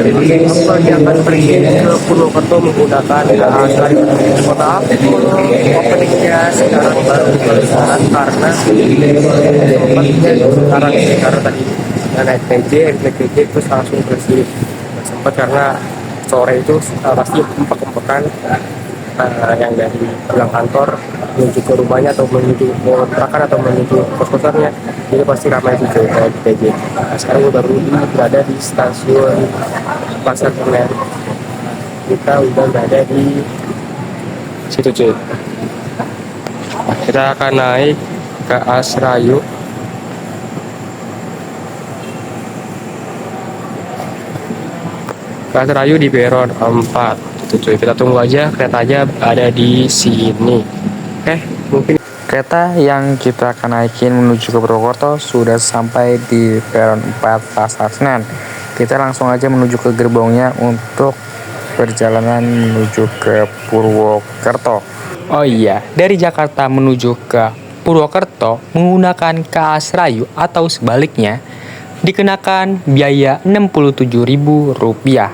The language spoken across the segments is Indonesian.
Dia akan pergi ke Purwokerto menggunakan KA Kota Api. Openingnya sekarang baru berjalan karena sekarang tadi naik PJ terus langsung bersih sempat karena sore itu pasti empek-empekan yang dari pulang kantor menuju ke rumahnya atau menuju kontrakan atau menuju kos-kosannya, jadi pasti ramai juga kayak PJ. Sekarang udah berada di stasiun Pasar Senen, kita udah berada di situ cuy. Kita akan naik ke Asrayu. Asrayu di peron 4 itu cuy. Kita tunggu aja keretanya ada di sini. Mungkin kereta yang kita akan naikin menuju ke Purwokerto sudah sampai di peron 4 Pasar Senen. Kita langsung aja menuju ke gerbongnya untuk perjalanan menuju ke Purwokerto. Oh iya, dari Jakarta menuju ke Purwokerto menggunakan KA Serayu atau sebaliknya dikenakan biaya Rp67.000.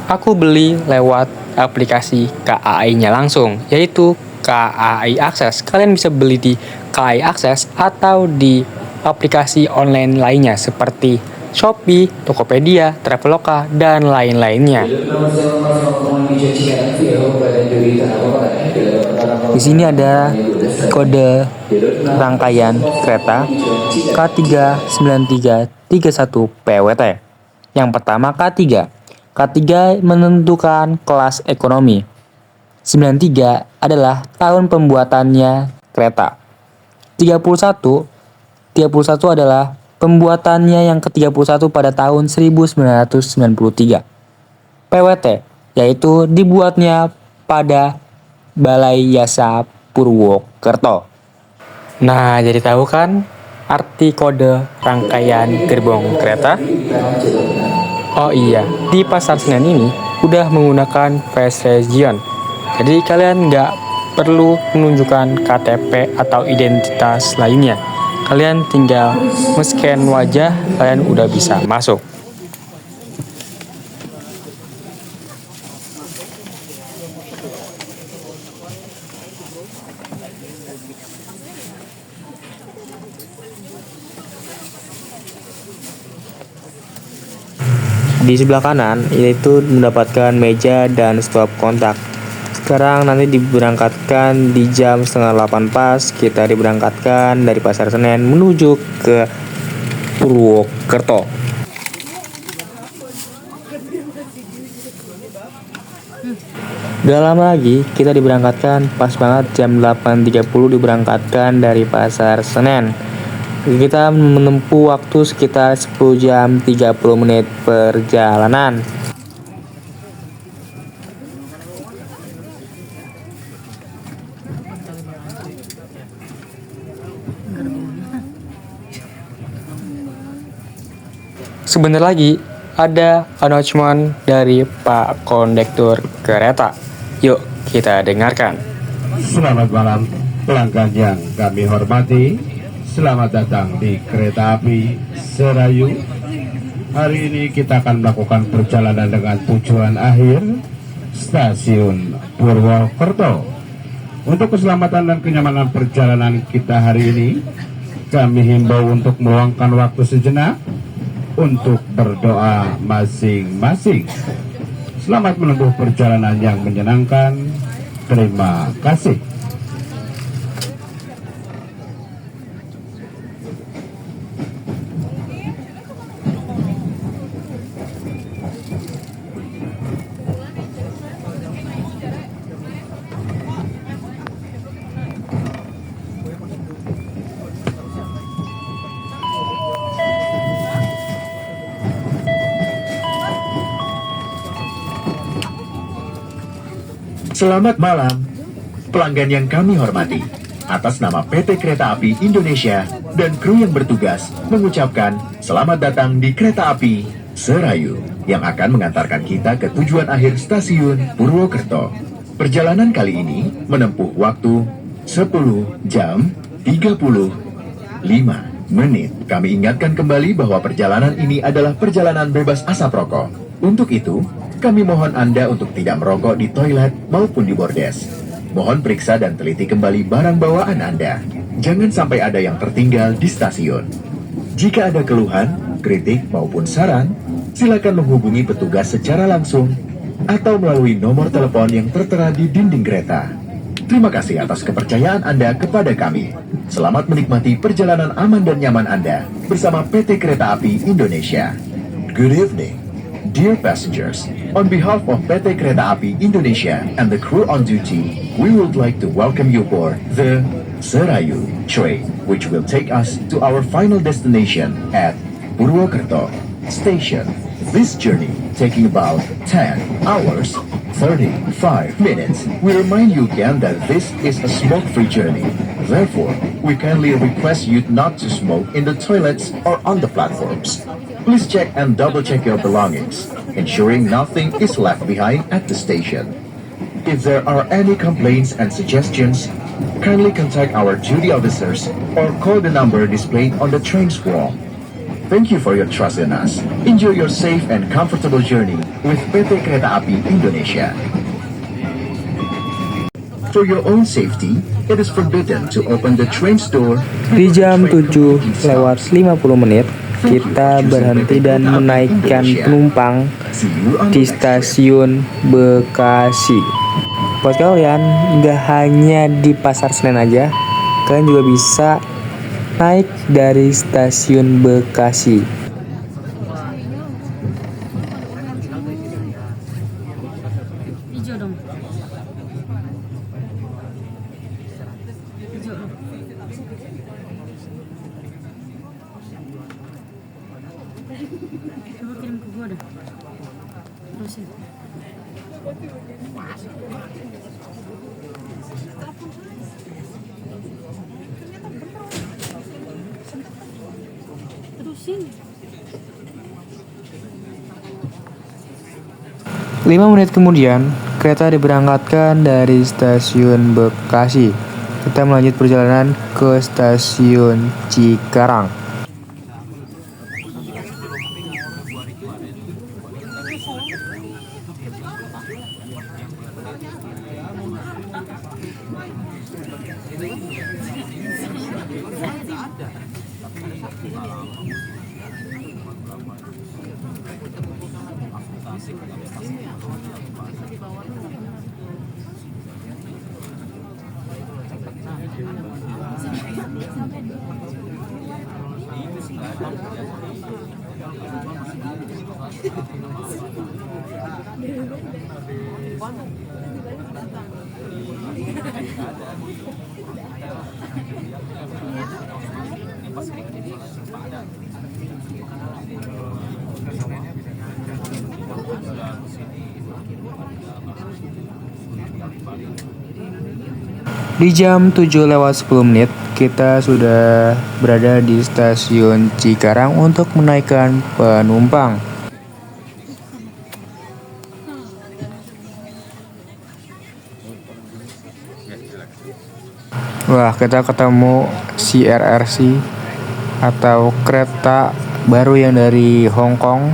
Aku beli lewat aplikasi KAI-nya langsung, yaitu KAI Akses. Kalian bisa beli di KAI Akses atau di aplikasi online lainnya seperti Shopee, Tokopedia, Traveloka, dan lain-lainnya. Di sini ada kode rangkaian kereta K39331 PWT. Yang pertama K3. K3 menentukan kelas ekonomi. 93 adalah tahun pembuatannya kereta. 31 adalah pembuatannya yang ke-31 pada tahun 1993. PWT yaitu dibuatnya pada Balai Yasa Purwokerto. Nah, jadi tahu kan arti kode rangkaian gerbong kereta? Oh iya, di Pasar Senen ini udah menggunakan face region. Jadi kalian nggak perlu menunjukkan KTP atau identitas lainnya. Kalian tinggal men-scan wajah, kalian udah bisa masuk. Di sebelah kanan yaitu mendapatkan meja dan stop kontak. Sekarang nanti diberangkatkan di jam 7:30 pas. Kita diberangkatkan dari Pasar Senen menuju ke Purwokerto. Gak lama lagi kita diberangkatkan, pas banget jam 8.30 diberangkatkan dari Pasar Senen. Kita menempuh waktu sekitar 10 jam 30 menit perjalanan. Sebentar lagi ada announcement dari Pak Kondektur Kereta. Yuk kita dengarkan. Selamat malam pelanggan yang kami hormati. Selamat datang di Kereta Api Serayu. Hari ini kita akan melakukan perjalanan dengan tujuan akhir Stasiun Purwokerto. Untuk keselamatan dan kenyamanan perjalanan kita hari ini, kami himbau untuk meluangkan waktu sejenak untuk berdoa masing-masing. Selamat menempuh perjalanan yang menyenangkan. Terima kasih. Selamat malam, pelanggan yang kami hormati. Atas nama PT Kereta Api Indonesia dan kru yang bertugas mengucapkan selamat datang di Kereta Api Serayu yang akan mengantarkan kita ke tujuan akhir Stasiun Purwokerto. Perjalanan kali ini menempuh waktu 10 jam 35 menit. Kami ingatkan kembali bahwa perjalanan ini adalah perjalanan bebas asap rokok. Untuk itu, kami mohon Anda untuk tidak merokok di toilet maupun di bordes. Mohon periksa dan teliti kembali barang bawaan Anda. Jangan sampai ada yang tertinggal di stasiun. Jika ada keluhan, kritik maupun saran, silakan menghubungi petugas secara langsung atau melalui nomor telepon yang tertera di dinding kereta. Terima kasih atas kepercayaan Anda kepada kami. Selamat menikmati perjalanan aman dan nyaman Anda bersama PT Kereta Api Indonesia. Good evening. Dear passengers, on behalf of PT Kereta Api Indonesia and the crew on duty, we would like to welcome you aboard the Serayu train, which will take us to our final destination at Purwokerto Station. This journey taking about 10 hours 35 minutes. We remind you again that this is a smoke-free journey. Therefore, we kindly request you not to smoke in the toilets or on the platforms. Please check and double-check your belongings, ensuring nothing is left behind at the station. If there are any complaints and suggestions, kindly contact our duty officers or call the number displayed on the train's wall. Thank you for your trust in us. Enjoy your safe and comfortable journey with PT Kereta Api Indonesia. For your own safety, it is forbidden to open the train's door. Di jam 7:50 kita berhenti dan menaikkan penumpang di stasiun Bekasi. Buat kalian, nggak hanya di Pasar Senen aja, kalian juga bisa naik dari stasiun Bekasi. Hijau dong. Hijau dong. Coba kirim ke gua dah. Terusin. Terusin. 5 menit kemudian, kereta diberangkatkan dari stasiun Bekasi. Kita melanjut perjalanan ke stasiun Cikarang. Di jam 7:10 kita sudah berada di stasiun Cikarang untuk menaikkan penumpang. Wah, kita ketemu CRRC atau kereta baru yang dari Hong Kong.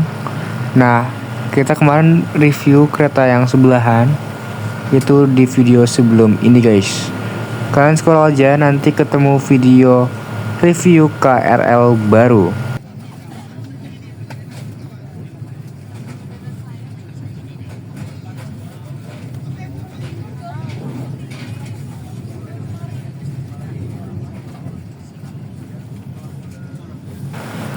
Nah, kita kemarin review kereta yang sebelahan itu di video sebelum ini guys. Kalian scroll aja, nanti ketemu video review KRL baru.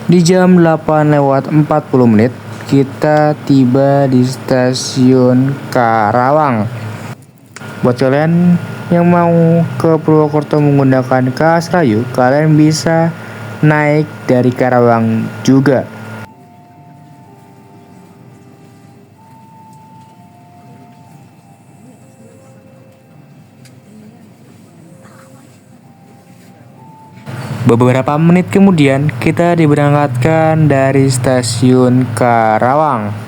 Di jam 8:40 kita tiba di stasiun Karawang. Buat kalian yang mau ke Purwokerto menggunakan KA Serayu, kalian bisa naik dari Karawang juga. Beberapa menit kemudian kita diberangkatkan dari stasiun Karawang.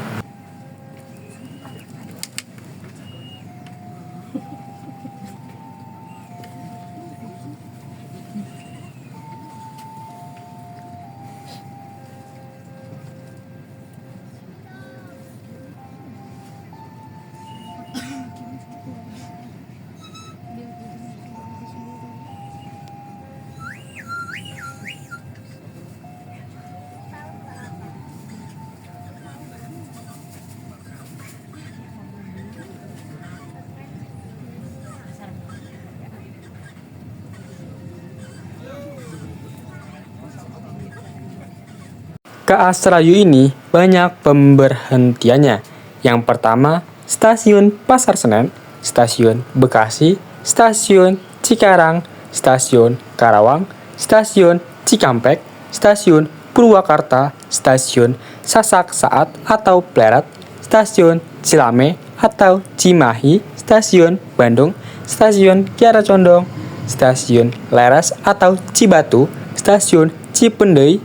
KA Serayu ini banyak pemberhentiannya. Yang pertama, Stasiun Pasar Senen, Stasiun Bekasi, Stasiun Cikarang, Stasiun Karawang, Stasiun Cikampek, Stasiun Purwakarta, Stasiun Sasak Saat atau Pleret, Stasiun Cilame atau Cimahi, Stasiun Bandung, Stasiun Kiara Condong, Stasiun Leres atau Cibatu, Stasiun Cipendei,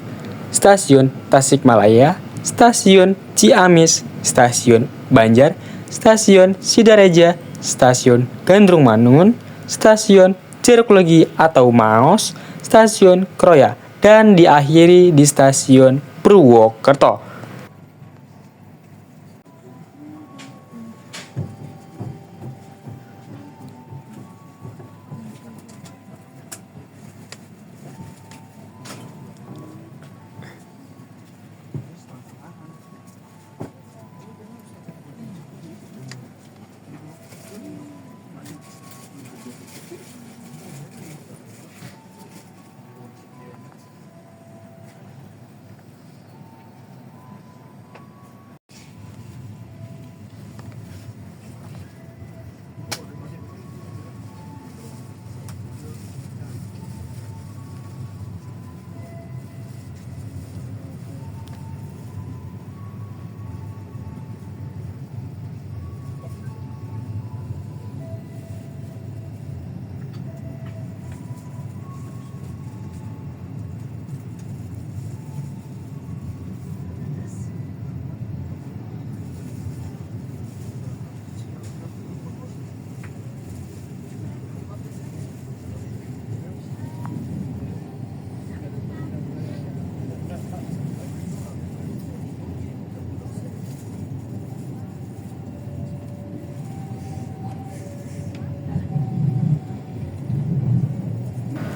Stasiun Tasikmalaya, Stasiun Ciamis, Stasiun Banjar, Stasiun Sidareja, Stasiun Gandrung Mangun, Stasiun Jeruk Legi atau Maos, Stasiun Kroya, dan diakhiri di Stasiun Purwokerto.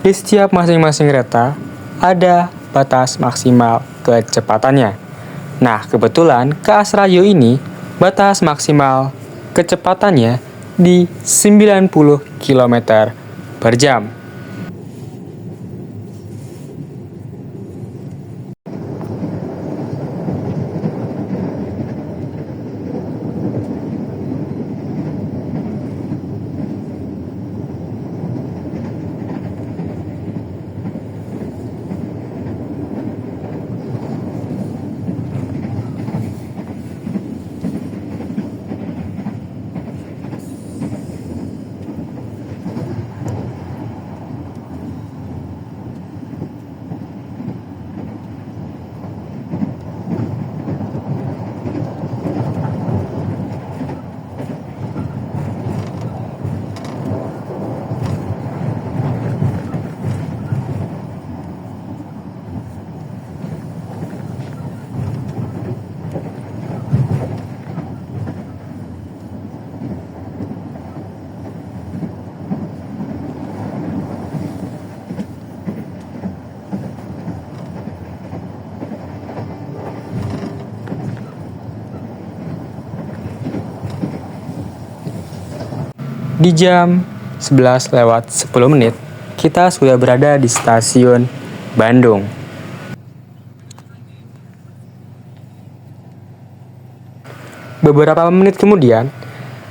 Di setiap masing-masing kereta ada batas maksimal kecepatannya. Nah, kebetulan KA Serayu ini batas maksimal kecepatannya di 90 km per jam. Di jam 11:10, kita sudah berada di stasiun Bandung. Beberapa menit kemudian,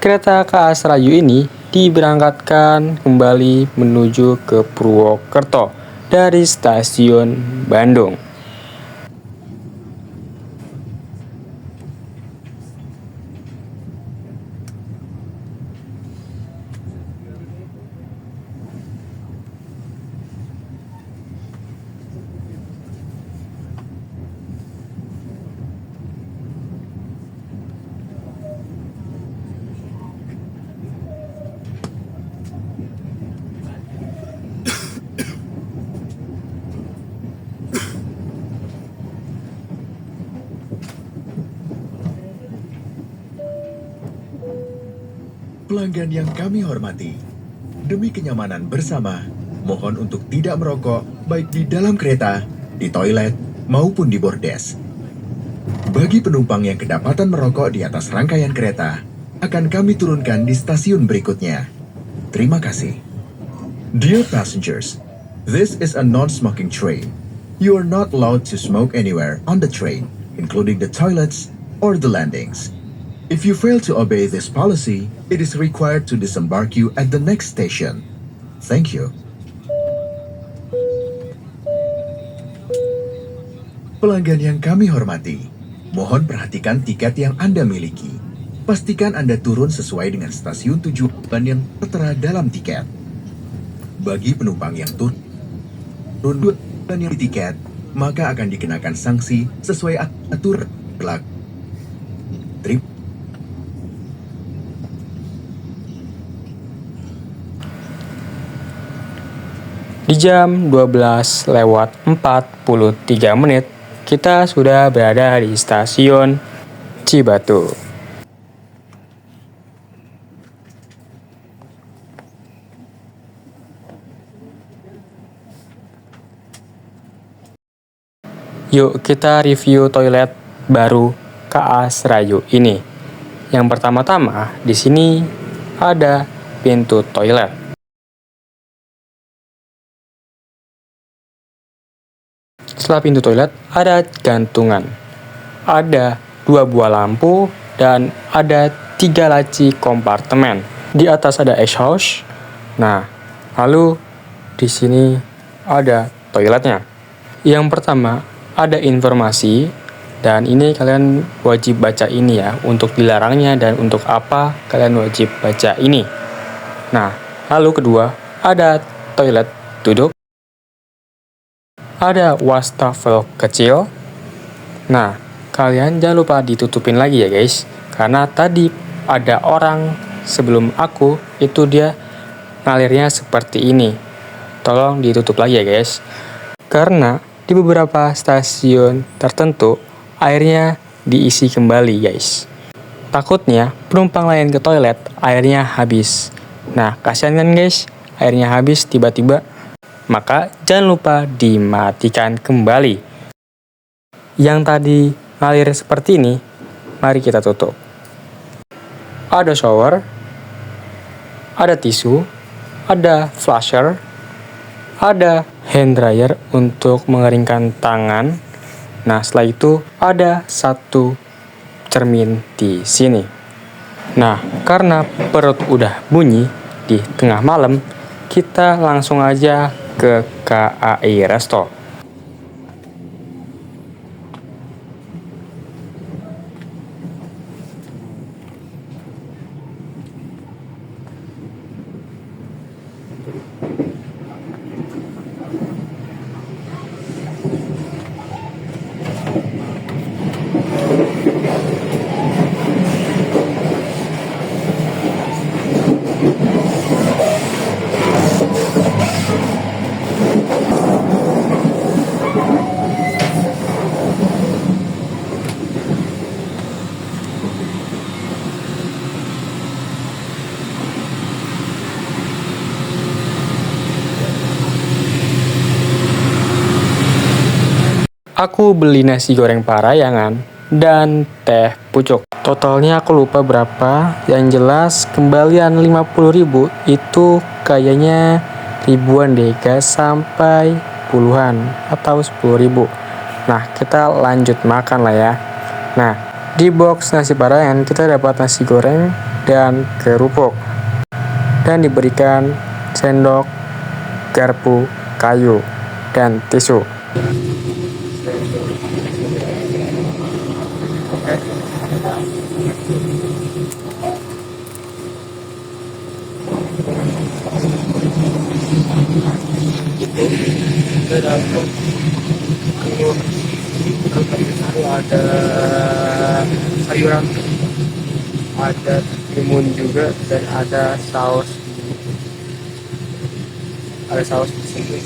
kereta KA Serayu ini diberangkatkan kembali menuju ke Purwokerto dari stasiun Bandung. Pelanggan yang kami hormati, demi kenyamanan bersama, mohon untuk tidak merokok baik di dalam kereta, di toilet, maupun di bordes. Bagi penumpang yang kedapatan merokok di atas rangkaian kereta, akan kami turunkan di stasiun berikutnya. Terima kasih. Dear passengers, this is a non-smoking train. You are not allowed to smoke anywhere on the train, including the toilets or the landings. If you fail to obey this policy, it is required to disembark you at the next station. Thank you. Pelanggan yang kami hormati, mohon perhatikan tiket yang Anda miliki. Pastikan Anda turun sesuai dengan stasiun tujuan yang tertera dalam tiket. Bagi penumpang yang turun yang di tiket, maka akan dikenakan sanksi sesuai aturan berlaku. Di jam 12:43 kita sudah berada di stasiun Cibatu. Yuk kita review toilet baru KA Serayu ini. Yang pertama-tama di sini ada pintu toilet. Setelah pintu toilet, ada gantungan. Ada 2 buah lampu dan ada 3 laci kompartemen. Di atas ada exhaust. Nah, lalu di sini ada toiletnya. Yang pertama, ada informasi dan ini kalian wajib baca ini ya, untuk dilarangnya dan untuk apa kalian wajib baca ini. Nah, lalu kedua, ada toilet duduk. Ada wastafel kecil. Nah, kalian jangan lupa ditutupin lagi ya guys. Karena tadi ada orang sebelum aku, itu dia ngalirnya seperti ini. Tolong ditutup lagi ya guys. Karena di beberapa stasiun tertentu, airnya diisi kembali guys. Takutnya penumpang lain ke toilet, airnya habis. Nah, kasihan kan guys, airnya habis tiba-tiba. Maka jangan lupa dimatikan kembali. Yang tadi ngalir seperti ini, mari kita tutup. Ada shower, ada tisu, ada flusher, ada hand dryer untuk mengeringkan tangan. Nah, setelah itu ada 1 cermin di sini. Nah, karena perut udah bunyi di tengah malam, kita langsung aja ke KAI Resto. Aku beli nasi goreng parayangan dan teh pucuk. Totalnya aku lupa berapa. Yang jelas kembalian 50.000 itu kayaknya ribuan deh guys, sampai puluhan atau 10.000. Nah, kita lanjut makan lah ya. Nah, di box nasi parayangan kita dapat nasi goreng dan kerupuk. Dan diberikan sendok, garpu, kayu, dan tisu. Ada sayuran, ada timun juga, dan ada saus di sini.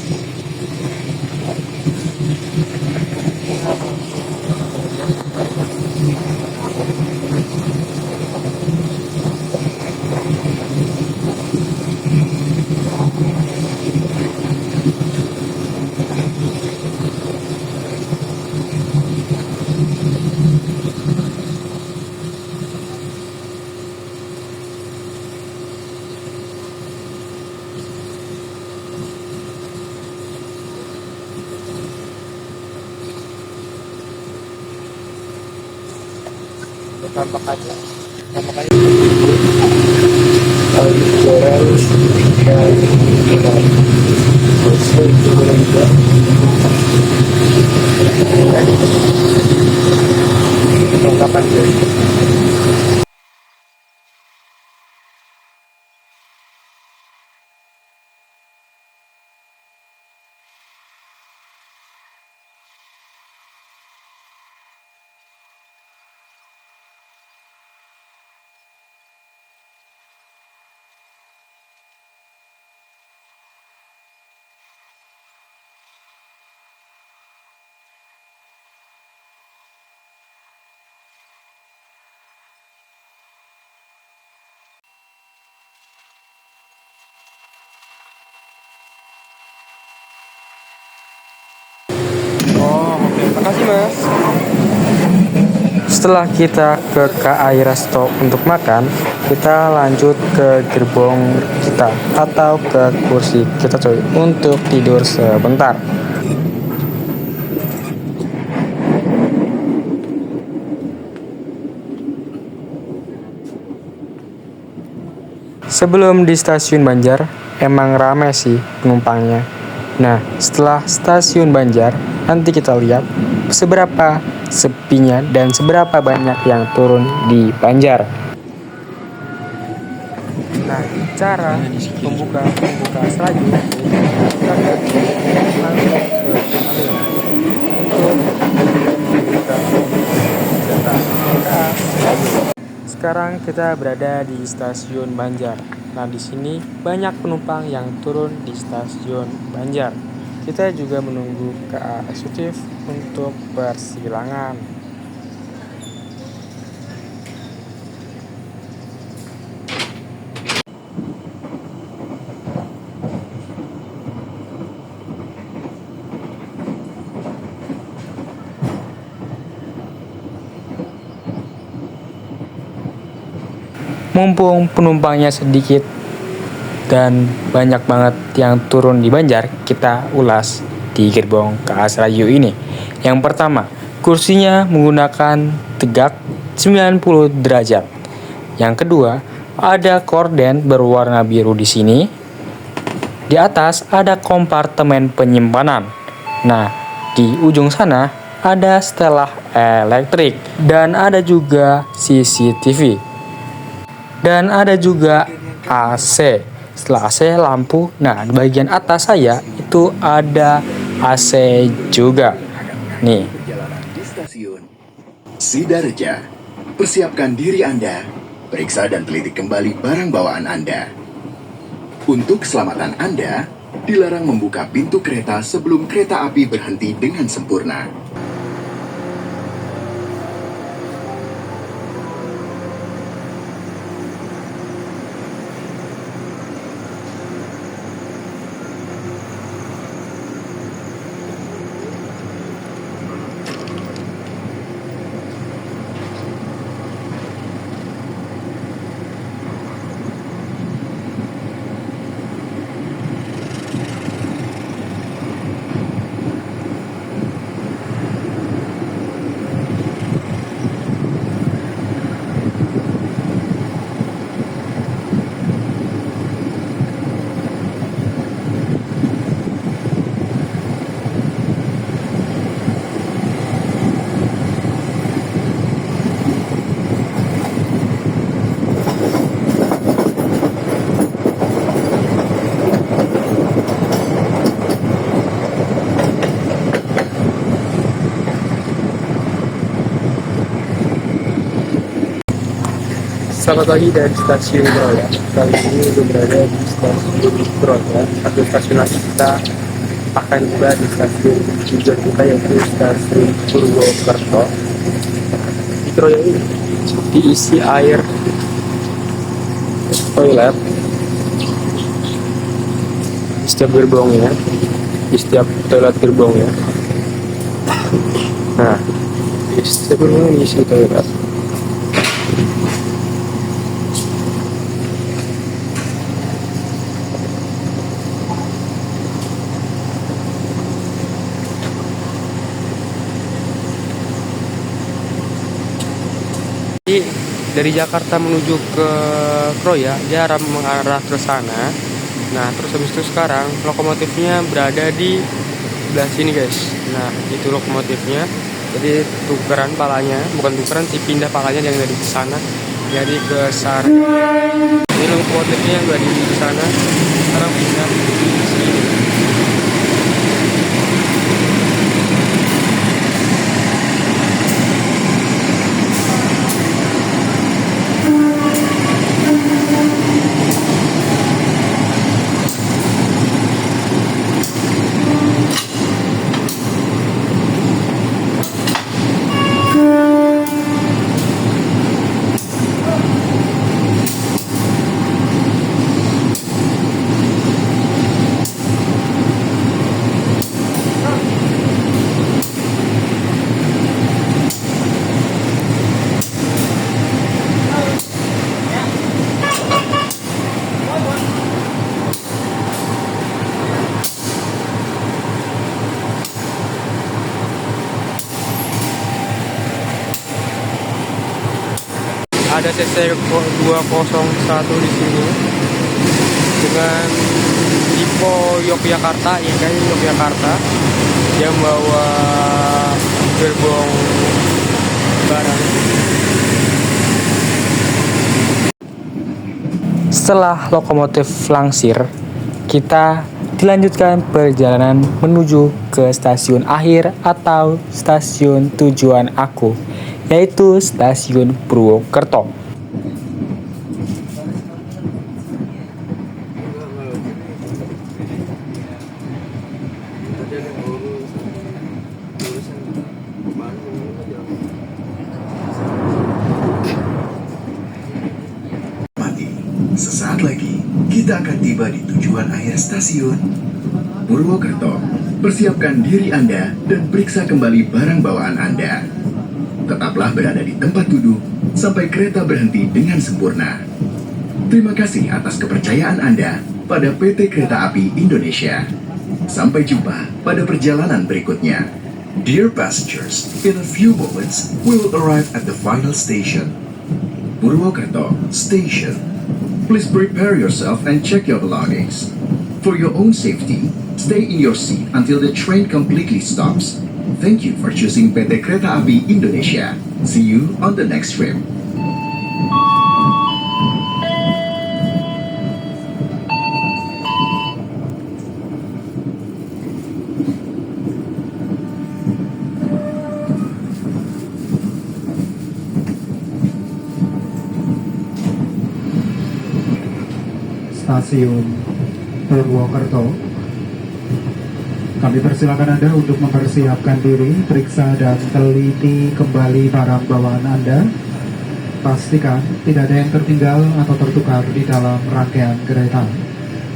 Nampakannya Aljaran dan Oh, oke. Makasih, Mas. Setelah kita ke KAI Resto untuk makan, kita lanjut ke gerbong kita atau ke kursi kita coy untuk tidur sebentar. Sebelum di stasiun Banjar, emang ramai sih penumpangnya. Nah, setelah stasiun Banjar, nanti kita lihat seberapa sepinya dan seberapa banyak yang turun di Banjar. Nah, cara membuka selanjutnya kita langsung ke Sekarang kita berada di stasiun Banjar. Nah, di sini banyak penumpang yang turun di stasiun Banjar. Kita juga menunggu KA eksekutif untuk persilangan. Mumpung penumpangnya sedikit dan banyak banget yang turun di Banjar, kita ulas di gerbong KA Serayu ini. Yang pertama, kursinya menggunakan tegak 90 derajat. Yang kedua, ada korden berwarna biru di sini. Di atas ada kompartemen penyimpanan. Nah, di ujung sana ada setelah elektrik dan ada juga CCTV. Dan ada juga AC. Setelah AC lampu. Nah, di bagian atas saya itu ada AC juga. Nih. Perjalanan di stasiun Sidareja. Persiapkan diri Anda. Periksa dan teliti kembali barang bawaan Anda. Untuk keselamatan Anda, dilarang membuka pintu kereta sebelum kereta api berhenti dengan sempurna. Selamat pagi dari stasiun Broya. Kali ini udah berada di stasiun Broya. Satu stasiun lagi kita akan tiba di stasiun tujuan kita, yaitu stasiun Purwokerto. Di Broya ini diisi air toilet di setiap gerbongnya, di setiap toilet gerbongnya. Nah, di setiap gerbongnya diisi toilet. Di Jadi dari Jakarta menuju ke Kroya dia mengarah ke sana. Nah terus habis itu sekarang lokomotifnya berada di sebelah sini guys. Nah itu lokomotifnya. Jadi tukeran palanya, bukan tukeran sih, pindah palanya yang dari sana jadi ke Sari. Ini lokomotifnya yang berada di sana sekarang pindah di sini. Ada CC 201 di sini dengan tipe Yogyakarta, ya kayaknya Yogyakarta yang bawa gerbong barang. Setelah lokomotif langsir, kita dilanjutkan perjalanan menuju ke stasiun akhir atau stasiun tujuan aku, yaitu stasiun Purwokerto. Sesaat lagi, kita akan tiba di tujuan akhir stasiun Purwokerto. Persiapkan diri Anda dan periksa kembali barang bawaan Anda. Tetaplah berada di tempat duduk sampai kereta berhenti dengan sempurna. Terima kasih atas kepercayaan Anda pada PT Kereta Api Indonesia. Sampai jumpa pada perjalanan berikutnya. Dear passengers, in a few moments, we will arrive at the final station, Purwokerto Station. Please prepare yourself and check your belongings. For your own safety, stay in your seat until the train completely stops. Thank you for choosing PT Kereta Api Indonesia. See you on the next trip. Stasiun Purwokerto. Kami persilakan Anda untuk mempersiapkan diri, periksa dan teliti kembali barang bawaan Anda. Pastikan tidak ada yang tertinggal atau tertukar di dalam rangkaian kereta.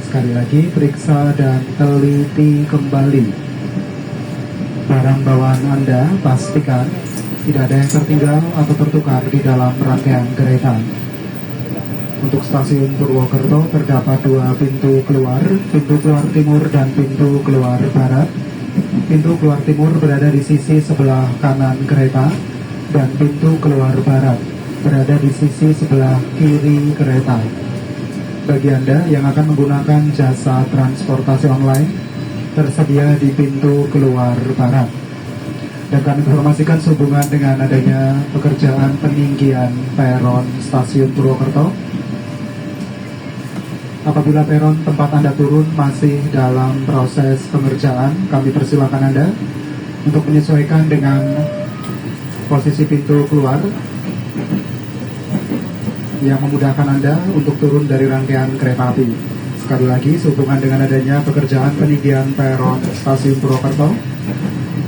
Sekali lagi, periksa dan teliti kembali barang bawaan Anda. Pastikan tidak ada yang tertinggal atau tertukar di dalam rangkaian kereta. Untuk stasiun Purwokerto terdapat dua pintu keluar timur dan pintu keluar barat. Pintu keluar timur berada di sisi sebelah kanan kereta dan pintu keluar barat berada di sisi sebelah kiri kereta. Bagi Anda yang akan menggunakan jasa transportasi online, tersedia di pintu keluar barat. Dan kami informasikan sehubungan dengan adanya pekerjaan peninggian peron stasiun Purwokerto. Apabila peron tempat Anda turun masih dalam proses pengerjaan, kami persilakan Anda untuk menyesuaikan dengan posisi pintu keluar yang memudahkan Anda untuk turun dari rangkaian kereta api. Sekali lagi, sehubungan dengan adanya pekerjaan peninggian peron stasiun Purwokerto,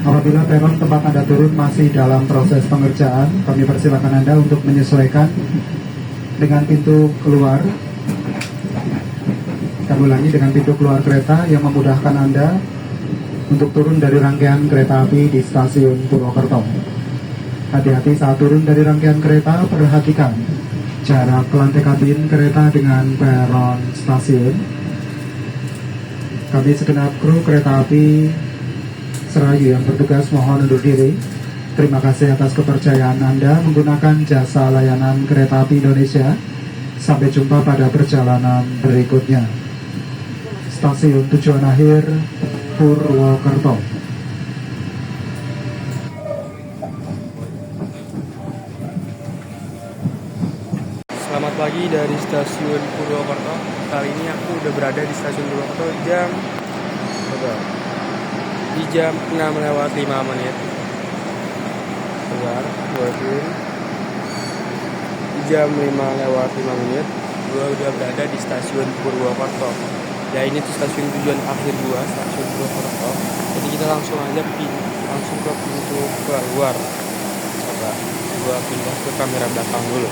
apabila peron tempat Anda turun masih dalam proses pengerjaan, kami persilakan Anda untuk menyesuaikan dengan pintu keluar. Kami ulangi, dengan pintu keluar kereta yang memudahkan Anda untuk turun dari rangkaian kereta api di stasiun Purwokerto. Hati-hati saat turun dari rangkaian kereta, perhatikan jarak lantai kabin kereta dengan peron stasiun. Kami segenap kru kereta api Serayu yang bertugas mohon undur diri Terima kasih atas kepercayaan Anda menggunakan jasa layanan Kereta Api Indonesia. Sampai jumpa pada perjalanan berikutnya. Stasiun tujuan akhir Purwokerto. Selamat pagi dari stasiun Purwokerto. Kali ini aku udah berada di stasiun Purwokerto di jam 6:05. Sebentar, di jam 5:05 gue udah berada di stasiun Purwokerto. Ya ini tuh stasiun tujuan akhir gua, stasiun Purwokerto. Jadi kita langsung aja langsung ke pintu keluar. Coba gua pindah ke kamera belakang dulu.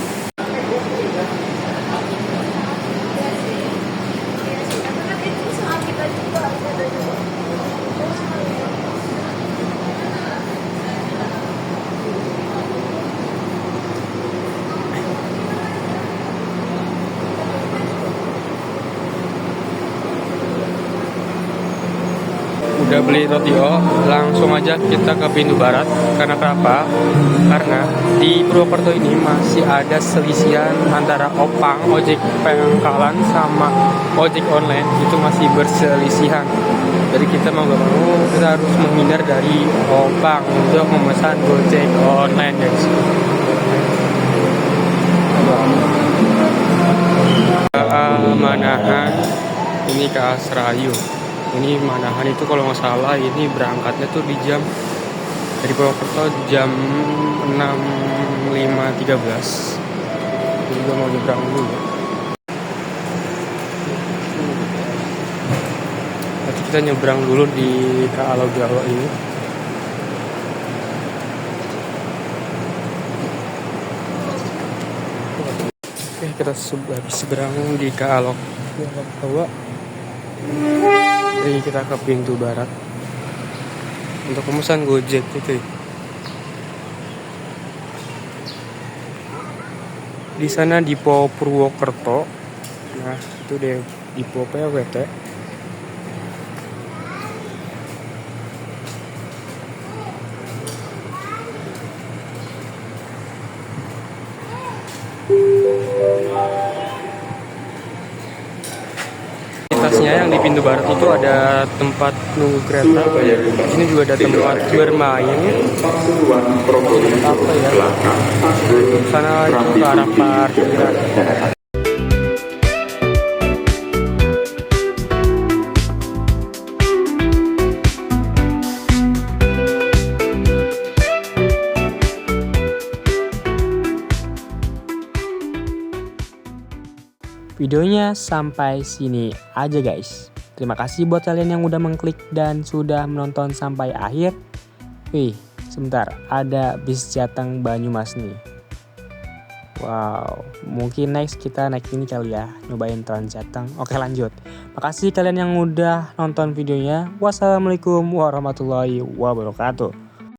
Udah beli rotio, langsung aja kita ke pintu barat. Karena kenapa? Karena di Purwokerto ini masih ada selisihan antara opang, ojek pangkalan sama ojek online. Itu masih berselisihan. Jadi kita mau gak mau kita harus menghindar dari opang untuk memesan gojek online, guys. Manahan ini ke Asrayu. Ini Manahan itu kalau nggak salah ini berangkatnya tuh di jam dari Purwokerto jam 6:13. Jadi gue mau nyebrang dulu ya. Nanti kita nyebrang dulu di Kaalogalo ini. Oke, kita habis seberang di Kaalogalo. Jadi kita ke pintu barat untuk pemesan Gojek itu. Di sana Dipo Purwokerto. Nah, itu deh Dipo PWT. Yang di pintu barat itu ada tempat nunggu kereta. Di sini juga ada tempat bermain. Apa ya? Sana itu ke arah parkiran. Videonya sampai sini aja, guys. Terima kasih buat kalian yang udah mengklik dan sudah menonton sampai akhir. Wih, sebentar, ada bis Jateng Banyumas nih. Wow, mungkin next kita naik ini kali ya, nyobain Trans Jateng. Oke, lanjut. Makasih kalian yang udah nonton videonya. Wassalamualaikum warahmatullahi wabarakatuh.